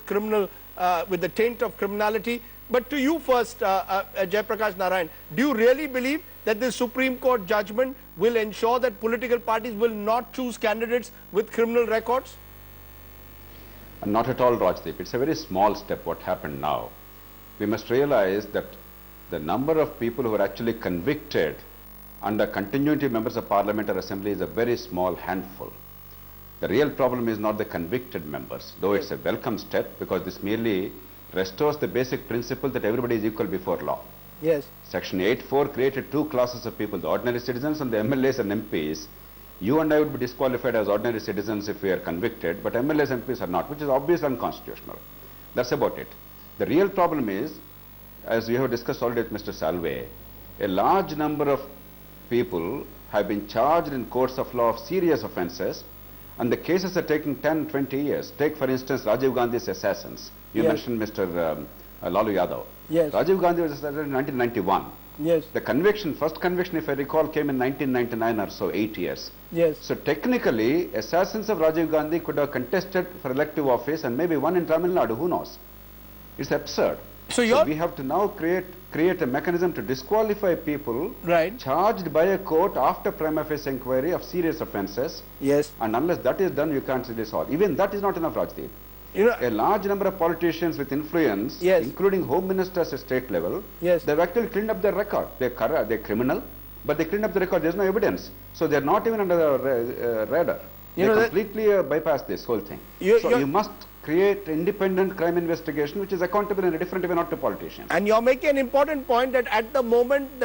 with the taint of criminality. But to you first, Jaiprakash Narayan, do you really believe that the Supreme Court judgment will ensure that political parties will not choose candidates with criminal records? Not at all, Rajdeep. It's a very small step what happened now. We must realize that the number of people who are actually convicted under continuity members of Parliament or Assembly is a very small handful. The real problem is not the convicted members, though it's a welcome step because this merely restores the basic principle that everybody is equal before law. Yes. Section 8(4) created two classes of people, the ordinary citizens and the MLAs and MPs. You and I would be disqualified as ordinary citizens if we are convicted, but MLAs and MPs are not, which is obviously unconstitutional. That's about it. The real problem is, as we have discussed already with Mr. Salve, a large number of people have been charged in courts of law of serious offences, and the cases are taking 10, 20 years. Take, for instance, Rajiv Gandhi's assassins. You mentioned Mr. Lalu Yadav. Yes. Rajiv Gandhi was assassinated in 1991. Yes. The conviction, first conviction, if I recall, came in 1999 or so, 8 years. Yes. So technically, assassins of Rajiv Gandhi could have contested for elective office and maybe won in Tamil Nadu, who knows? It's absurd. So we have to now create a mechanism to disqualify people charged by a court after prima facie inquiry of serious offences. Yes. And unless that is done, you can't see this all. Even that is not enough, Rajdeep. You know, a large number of politicians with influence, including home ministers at state level, they've actually cleaned up their record. They're criminal, but they cleaned up the record. There's no evidence. So they're not even under the radar. They completely bypass this whole thing. You must create independent crime investigation which is accountable in a different way, not to politicians. And you're making an important point that at the moment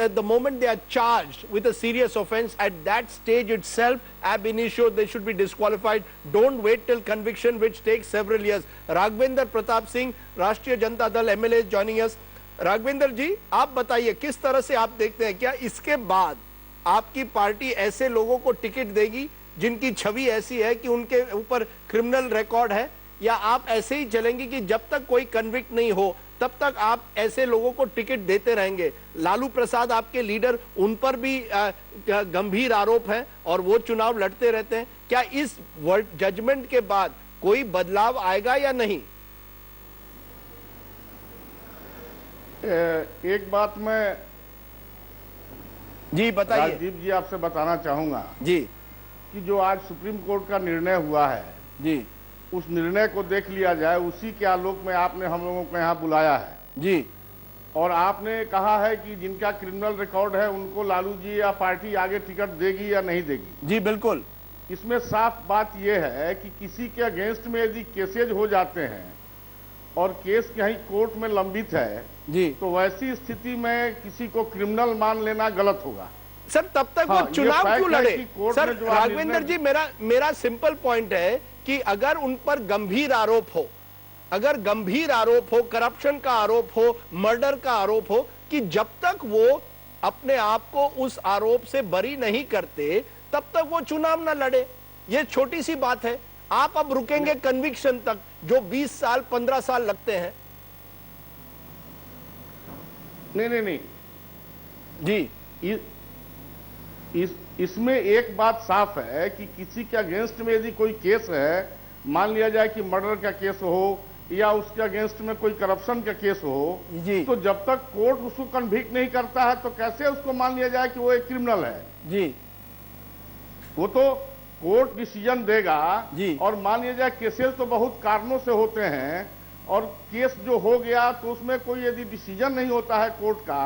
they are charged with a serious offence, at that stage itself, ab initio, they should be disqualified. Don't wait till conviction, which takes several years. Raghvendra Pratap Singh, Rashtriya Janata Dal MLA is joining us. Raghavendra जी, आप बताइए किस तरह से आप देखते हैं, क्या इसके बाद आपकी पार्टी ऐसे लोगों को टिकट देगी जिनकी छवि ऐसी है कि उनके ऊपर क्रिमिनल रिकॉर्ड है, या आप ऐसे ही चलेंगे कि जब तक कोई कन्विक्ट नहीं हो तब तक आप ऐसे लोगों को टिकट देते रहेंगे? लालू प्रसाद आपके लीडर, उन पर भी गंभीर आरोप हैं और वो चुनाव लड़ते रहते हैं. क्या इस जजमेंट के बाद कोई बदलाव आएगा या नहीं? एक बात मैं जी बताइए. राजीव जी, आपसे बताना चाहूंगा जी कि जो आज सुप्रीम कोर्ट का निर्णय हुआ है जी, उस निर्णय को देख लिया जाए. उसी के आलोक में आपने हम लोगों को यहाँ बुलाया है जी, और आपने कहा है कि जिनका क्रिमिनल रिकॉर्ड है उनको लालू जी या पार्टी आगे टिकट देगी या नहीं देगी. जी बिल्कुल. इसमें साफ बात यह है कि किसी के अगेंस्ट में यदि केसेज हो जाते हैं और केस कहीं कोर्ट में लंबित है जी, तो वैसी स्थिति में किसी को क्रिमिनल मान लेना गलत होगा. सर तब तक वो चुनाव क्यों लड़े? सर राघवेंद्र जी, मेरा सिंपल पॉइंट है कि अगर उन पर गंभीर आरोप हो, अगर गंभीर आरोप हो, करप्शन का आरोप हो, मर्डर का आरोप हो, कि जब तक वो अपने आप को उस आरोप से बरी नहीं करते तब तक वो चुनाव ना लड़े. ये छोटी सी बात है. आप अब रुकेंगे कन्विक्शन तक, जो 20 साल 15 साल लगते हैं? नहीं जी, इसमें एक बात साफ है कि किसी के अगेंस्ट में यदि कोई केस है, मान लिया जाए कि मर्डर का केस हो या उसके अगेंस्ट में कोई करप्शन का केस हो, तो जब तक कोर्ट उसको कन्विक्ट नहीं करता है तो कैसे उसको मान लिया जाए कि वो एक क्रिमिनल है? जी, वो तो कोर्ट डिसीजन देगा जी. और मान लिया जाए केसेस तो बहुत कारणों से होते हैं और केस जो हो गया तो उसमें कोई यदि डिसीजन नहीं होता है कोर्ट का,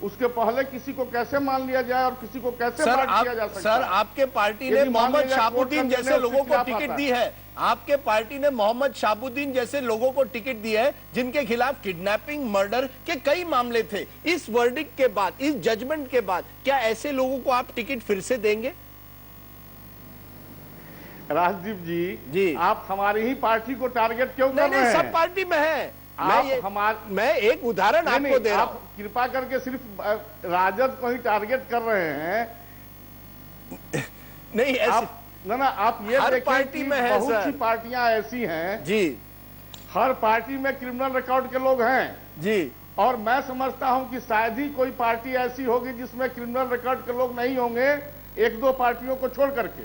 उसके पहले किसी को कैसे मान लिया जाए और किसी को कैसे मान लिया जा सकता है? सर आपके पार्टी ने मोहम्मद शाहबुद्दीन जैसे लोगों को टिकट दी है. आपके पार्टी ने मोहम्मद शाहबुद्दीन जैसे लोगों को टिकट दी है जिनके खिलाफ किडनैपिंग, मर्डर के कई मामले थे. इस वर्डिक्ट के बाद, इस जजमेंट के बाद, क्या ऐसे लोगों को आप टिकट फिर से देंगे? राजदीप जी, आप हमारी ही पार्टी को टारगेट क्यों कर रहे हैं? सब पार्टी में है. मैं एक उदाहरण आपको दे रहा हूं. आप कृपा करके सिर्फ राजद को ही टारगेट कर रहे हैं. नहीं ऐसे ना आप ये हर देखें पार्टी कि में है बहुत सर. सी पार्टियां ऐसी हैं जी, हर पार्टी में क्रिमिनल रिकॉर्ड के लोग हैं जी, और मैं समझता हूं कि शायद ही कोई पार्टी ऐसी होगी जिसमें क्रिमिनल रिकॉर्ड के लोग नहीं होंगे. एक दो पार्टियों को छोड़ करके।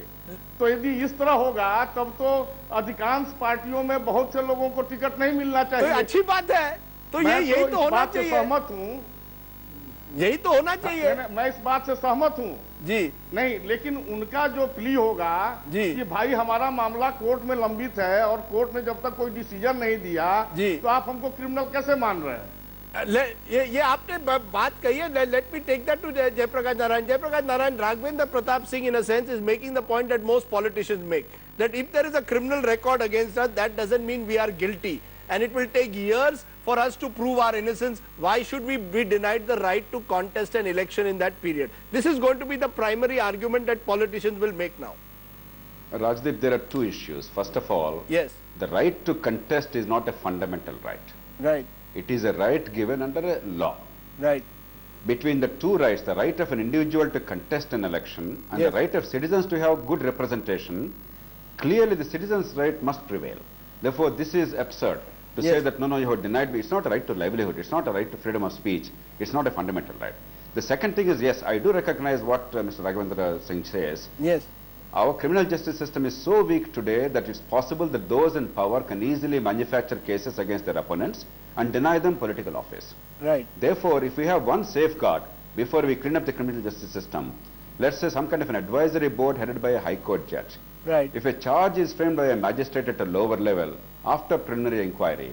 तो यदि इस तरह होगा तब तो अधिकांश पार्टियों में बहुत से लोगों को टिकट नहीं मिलना तो चाहिए। अच्छी बात है, तो मैं यही तो इस होना बात से चाहिए, सहमत हूं। यही तो होना चाहिए मैं इस बात से सहमत हूं जी। नहीं, लेकिन उनका जो प्ली होगा जी। कि भाई हमारा मामला कोर्ट में लंबित है और कोर्ट ने जब तक कोई डिसीजन नहीं दिया जी। तो आप हमको क्रिमिनल कैसे मान रहे हैं? ये आपने बात कही है। Let me take that to Jayaprakash Narayan. Jayaprakash Narayan, Raghvendra Pratap Singh in a sense is making the point that most politicians make, that if there is a criminal record against us, that doesn't mean we are guilty, and it will take years for us to prove our innocence. Why should we be denied the right to contest an election in that period? This is going to be the primary argument that politicians will make now. Rajdeep, there are two issues. First of all, Yes. the right to contest is not a fundamental right. Right. It is a right given under a law. Right. Between the two rights, the right of an individual to contest an election and Yes. the right of citizens to have good representation, clearly the citizens' right must prevail. Therefore, this is absurd to say Yes. that no, you have denied me. It's not a right to livelihood. It's not a right to freedom of speech. It's not a fundamental right. The second thing is, yes, I do recognize what Mr. Raghvendra Singh says. Yes. Our criminal justice system is so weak today that it's possible that those in power can easily manufacture cases against their opponents and deny them political office. Right. Therefore, if we have one safeguard before we clean up the criminal justice system, let's say some kind of an advisory board headed by a high court judge. Right. If a charge is framed by a magistrate at a lower level after preliminary inquiry,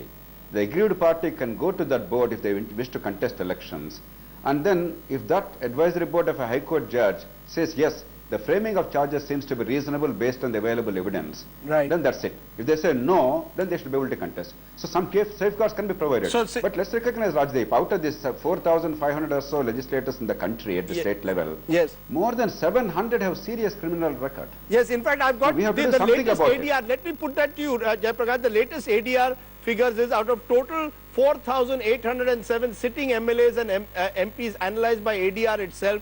the aggrieved party can go to that board if they wish to contest elections. And then if that advisory board of a high court judge says, yes, the framing of charges seems to be reasonable based on the available evidence, Right. then that's it. If they say no, then they should be able to contest. So some safeguards can be provided. So, but let's recognize, Rajdeep, out of these 4,500 or so legislators in the country at the Ye- state level, Yes. more than 700 have serious criminal record. Yes, in fact, I've got We have to the do something latest about it. ADR. Let me put that to you, Jayaprakash. The latest ADR figures is out of total 4,807 sitting MLAs and MPs analyzed by ADR itself,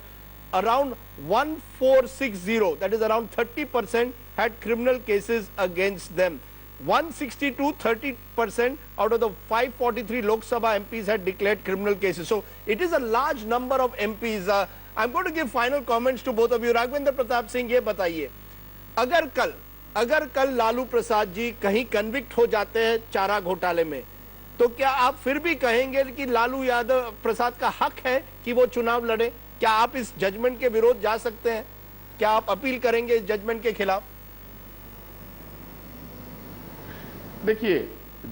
around 1,460, that is around 30%, had criminal cases against them. 162, 30% out of the 543 Lok Sabha MPs had declared criminal cases. So it is a large number of MPs. I'm going to give final comments to both of you. Raghvendra Pratap Singh, ये बताइए, अगर कल लालू प्रसाद जी कहीं convict हो जाते हैं चारा घोटाले में, तो क्या आप फिर भी कहेंगे कि लालू यादव प्रसाद का हक है कि वो चुनाव लड़े? क्या आप इस जजमेंट के विरोध जा सकते हैं? क्या आप अपील करेंगे इस जजमेंट के खिलाफ? देखिए,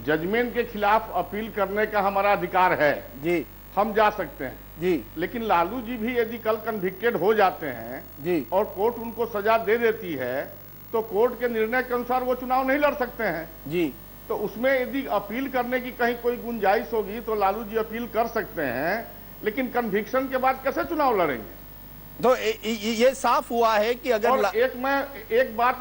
जजमेंट के खिलाफ अपील करने का हमारा अधिकार है जी, हम जा सकते हैं जी, लेकिन लालू जी भी यदि कल कन्विक्टेड हो जाते हैं जी, और कोर्ट उनको सजा दे देती है तो कोर्ट के निर्णय के अनुसार वो चुनाव नहीं लड़ सकते हैं। जी। तो उसमें यदि अपील करने की कहीं कोई गुंजाइश होगी तो लालू जी अपील कर सकते हैं, लेकिन कन्विक्शन के बाद कैसे चुनाव लड़ेंगे? तो ये साफ हुआ है कि अगर और एक बात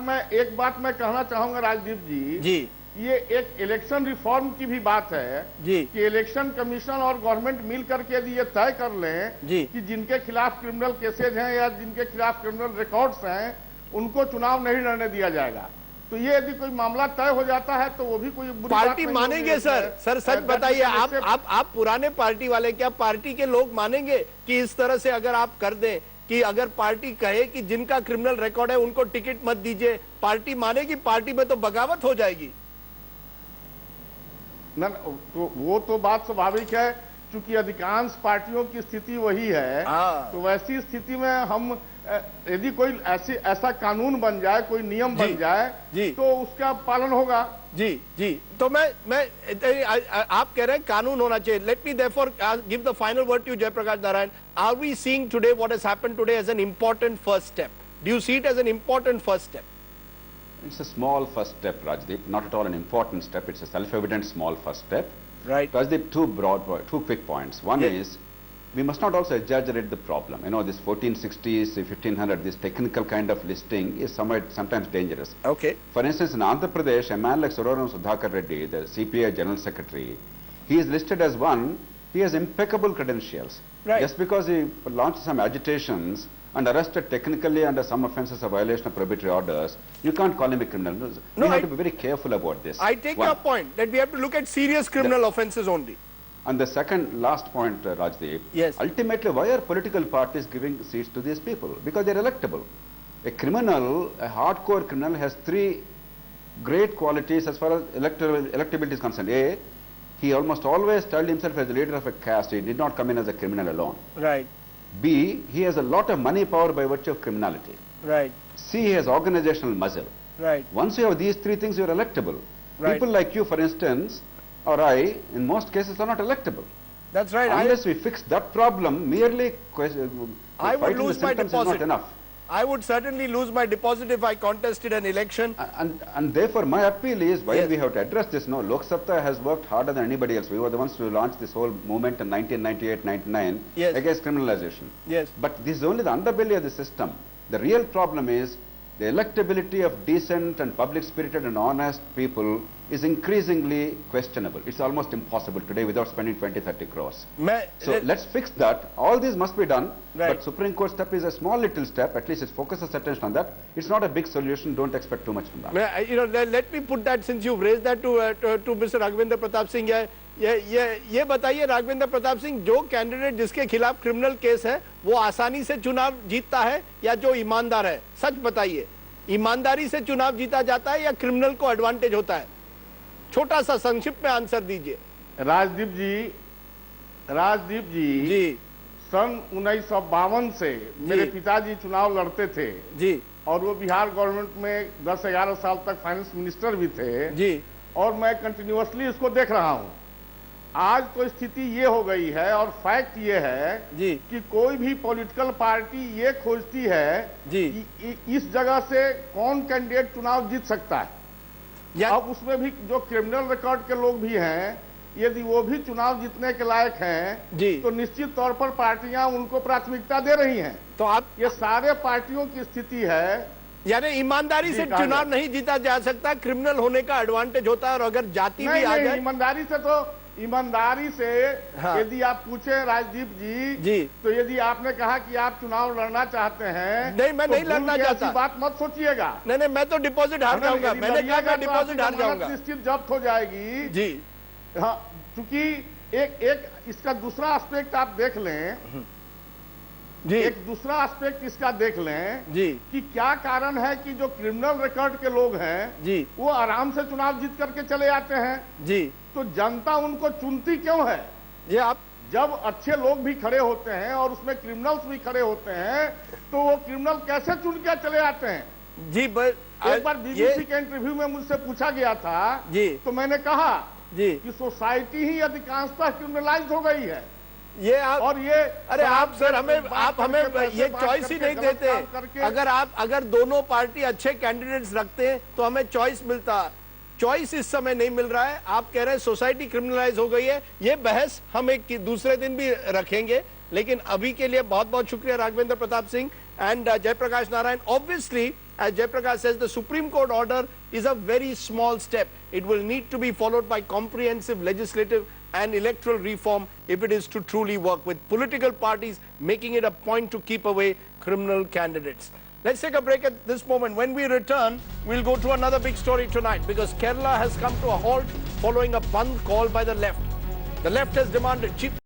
मैं कहना चाहूंगा राजदीप जी, जी, ये एक इलेक्शन रिफॉर्म की भी बात है जी, कि इलेक्शन कमीशन और गवर्नमेंट मिल करके यदि ये तय कर लें जी, कि जिनके खिलाफ क्रिमिनल केसेज हैं या जिनके खिलाफ क्रिमिनल रिकॉर्ड्स हैं उनको चुनाव नहीं लड़ने दिया जाएगा, तो ये यदि कोई मामला तय हो जाता है तो वो भी कोई बुरी बात पार्टी नहीं मानेंगे? होगी। सर सच बताइए, आप पुराने पार्टी वाले, क्या पार्टी के लोग मानेंगे कि इस तरह से अगर आप कर दें कि अगर पार्टी कहे कि जिनका क्रिमिनल रिकॉर्ड है उनको टिकट मत दीजिए, पार्टी मानेगी? पार्टी में तो बगावत हो जाएगी न, तो वो तो बात स्वाभाविक है, क्योंकि अधिकांश पार्टियों की स्थिति वही है। तो वैसी स्थिति में हम यदि कोई ऐसा कानून बन जाए, कोई नियम बन जाए तो उसका पालन होगा। जी, जी। तो मैं आप कह रहे हैं कानून होना चाहिए। Let me therefore give the final word to Jayaprakash Narayan. Are we seeing today what has happened today as an important first step? Do you see it as an important first step? It's a small first step, Rajdeep, not at all an important step. It's a self-evident small first step. Right. Rajdeep, two quick points. One is, we must not also exaggerate the problem. You know, this 1460s, 1500, this technical kind of listing is sometimes dangerous. Okay. For instance, in Andhra Pradesh, a man like Sudaram Sudhakar Reddy, the CPI General Secretary, he is listed as one, he has impeccable credentials. Right. Just because he launched some agitations and arrested technically under some offences of violation of prohibitory orders, you can't call him a criminal. We have to be very careful about this. I take your point that we have to look at serious criminal offences only. And the last point, Rajdeep, yes, ultimately, why are political parties giving seats to these people? Because they're electable. A criminal, a hardcore criminal, has three great qualities as far as electability is concerned. A, he almost always styled himself as the leader of a caste. He did not come in as a criminal alone. Right. B, he has a lot of money power by virtue of criminality. Right. C, he has organizational muscle. Right. Once you have these three things, you are electable. Right. People like you, for instance, or I, in most cases, are not electable. That's right. Unless we fix that problem, merely I would fighting the lose my symptoms is not deposit. enough. I would certainly lose my deposit if I contested an election. And therefore, my appeal is, while Yes. we have to address this, no, Lok Sabha has worked harder than anybody else. We were the ones to launch this whole movement in 1998-99 Yes. against criminalization. Yes. But this is only the underbelly of the system. The real problem is the electability of decent and public-spirited and honest people is increasingly questionable. It's almost impossible today without spending 20-30 crores. So let's fix that. All this must be done. Right. But Supreme Court step is a small little step. At least it focuses attention on that. It's not a big solution. Don't expect too much from that. You know, let me put that, since you've raised that, to Mr. Raghvendra Pratap Singh. ये बताइए राघवेंद्र प्रताप सिंह, जो candidate जिसके खिलाफ criminal case है वो आसानी से चुनाव जीतता है या जो ईमानदार है? सच बताइए, ईमानदारी से चुनाव जीता जाता है या क्रिमिनल को एडवांटेज होता है? छोटा सा संक्षिप्त में आंसर दीजिए। राजदीप जी सन 1952 से मेरे पिताजी चुनाव लड़ते थे जी, और वो बिहार गवर्नमेंट में 10-11 साल तक फाइनेंस मिनिस्टर भी थे जी, और मैं कंटिन्यूअसली इसको देख रहा हूं। आज तो स्थिति ये हो गई है और फैक्ट ये है जी कि कोई भी पॉलिटिकल पार्टी ये खोजती है जी कि इस जगह से कौन कैंडिडेट चुनाव जीत सकता है। अब उसमें भी जो क्रिमिनल रिकॉर्ड के लोग भी हैं, यदि वो भी चुनाव जीतने के लायक हैं जी, तो निश्चित तौर पर पार्टियां उनको प्राथमिकता दे रही हैं। तो आप, ये सारे पार्टियों की स्थिति है। यानी ईमानदारी से चुनाव नहीं जीता जा सकता, क्रिमिनल होने का एडवांटेज होता है, और अगर जाति भी आ जाए। ईमानदारी से हाँ। यदि आप पूछे राजदीप जी तो यदि आपने कहा कि आप चुनाव लड़ना चाहते हैं, नहीं, मैं नहीं लड़ना चाहता, बात मत सोचिएगा। नहीं, मैं तो डिपॉजिट हार जाऊंगा। मैंने कहा मैं डिपॉजिट हार जाऊंगा। निश्चित जब्त हो जाएगी जी। हाँ, क्योंकि एक इसका दूसरा एस्पेक्ट आप देख लें जी, एक दूसरा एस्पेक्ट इसका देख लें जी कि क्या कारण है कि जो क्रिमिनल रिकॉर्ड के लोग हैं जी, वो आराम से चुनाव जीत करके चले आते हैं जी, तो जनता उनको चुनती क्यों है? ये आप, जब अच्छे लोग भी खड़े होते हैं और उसमें क्रिमिनल्स भी खड़े होते हैं तो वो क्रिमिनल कैसे चुन के चले आते हैं? जी, एक बार बीबीसी के इंटरव्यू में मुझसे पूछा गया था जी, तो मैंने कहा जी कि सोसाइटी ही अधिकांशतः क्रिमिनलाइज हो गई है। ये आप, और ये अरे आप सर, आप हमें ये चॉइस ही नहीं देते। अगर दोनों पार्टी अच्छे कैंडिडेट्स रखते हैं तो हमें चॉइस मिलता। चॉइस इस समय नहीं मिल रहा है। आप कह रहे हैं सोसाइटी क्रिमिनलाइज हो गई है। ये बहस हम एक दूसरे दिन भी रखेंगे, लेकिन अभी के लिए बहुत बहुत शुक्रिया Raghavendra Pratap Singh and Jaiprakash Narayan. Obviously, as Jaiprakash says, the Supreme Court order is a very small step. It will need to be followed by comprehensive legislative and electoral reform if it is to truly work, with political parties making it a point to keep away criminal candidates. Let's take a break at this moment. When we return, we'll go to another big story tonight, because Kerala has come to a halt following a bandh called by the left. The left has demanded chief